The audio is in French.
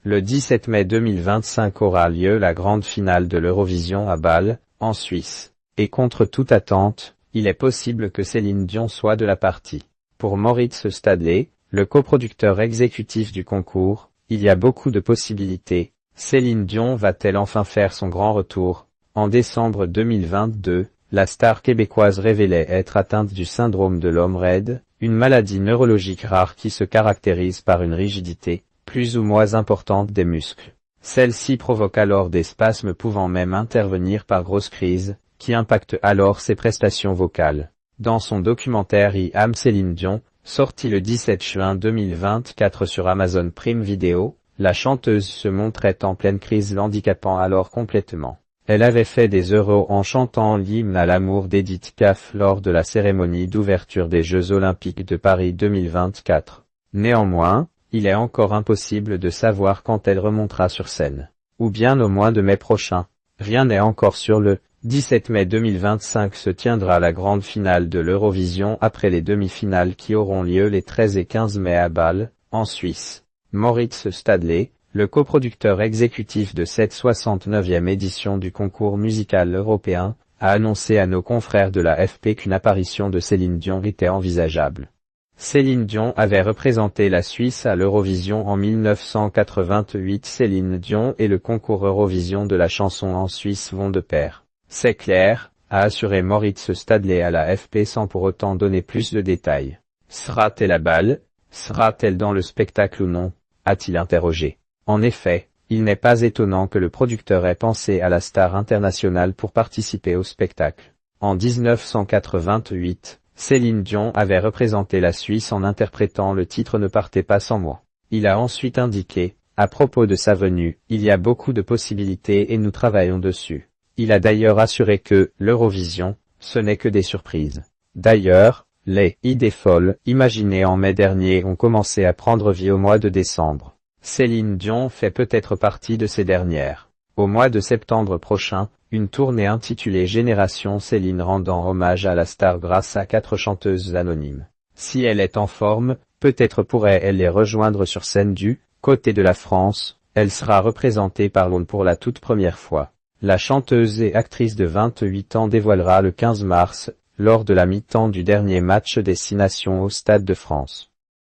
Le 17 mai 2025 aura lieu la grande finale de l'Eurovision à Bâle, en Suisse. Et contre toute attente, il est possible que Céline Dion soit de la partie. Pour Moritz Stadler, le coproducteur exécutif du concours, il y a beaucoup de possibilités. Céline Dion va-t-elle enfin faire son grand retour? En décembre 2022, la star québécoise révélait être atteinte du syndrome de l'homme raide, une maladie neurologique rare qui se caractérise par une rigidité, plus ou moins importante des muscles. Celle-ci provoque alors des spasmes pouvant même intervenir par grosses crises, qui impactent alors ses prestations vocales. Dans son documentaire I Am Céline Dion, sorti le 17 juin 2024 sur Amazon Prime Video, la chanteuse se montrait en pleine crise l'handicapant alors complètement. Elle avait fait des euros en chantant l'hymne à l'amour d'Edith Piaf lors de la cérémonie d'ouverture des Jeux Olympiques de Paris 2024. Néanmoins, il est encore impossible de savoir quand elle remontera sur scène. Ou bien au mois de mai prochain. Rien n'est encore sûr. Le 17 mai 2025 se tiendra la grande finale de l'Eurovision après les demi-finales qui auront lieu les 13 et 15 mai à Bâle, en Suisse. Moritz Stadler, le coproducteur exécutif de cette 69e édition du concours musical européen, a annoncé à nos confrères de l'AFP qu'une apparition de Céline Dion était envisageable. Céline Dion avait représenté la Suisse à l'Eurovision en 1988. Céline Dion et le concours Eurovision de la chanson en Suisse vont de pair. C'est clair, a assuré Moritz Stadler à l'AFP sans pour autant donner plus de détails. Sera-t-elle à Bâle? Sera-t-elle dans le spectacle ou non? A-t-il interrogé. En effet, il n'est pas étonnant que le producteur ait pensé à la star internationale pour participer au spectacle. En 1988, Céline Dion avait représenté la Suisse en interprétant le titre Ne partez pas sans moi. Il a ensuite indiqué, à propos de sa venue, il y a beaucoup de possibilités et nous travaillons dessus. Il a d'ailleurs assuré que l'Eurovision, ce n'est que des surprises. D'ailleurs, les idées folles, imaginées en mai dernier, ont commencé à prendre vie au mois de décembre. Céline Dion fait peut-être partie de ces dernières. Au mois de septembre prochain, une tournée intitulée Génération Céline rendant hommage à la star grâce à 4 chanteuses anonymes. Si elle est en forme, peut-être pourrait-elle les rejoindre sur scène du côté de la France. Elle sera représentée par l'ONU pour la toute première fois. La chanteuse et actrice de 28 ans dévoilera le 15 mars, lors de la mi-temps du dernier match des 6 nations au Stade de France.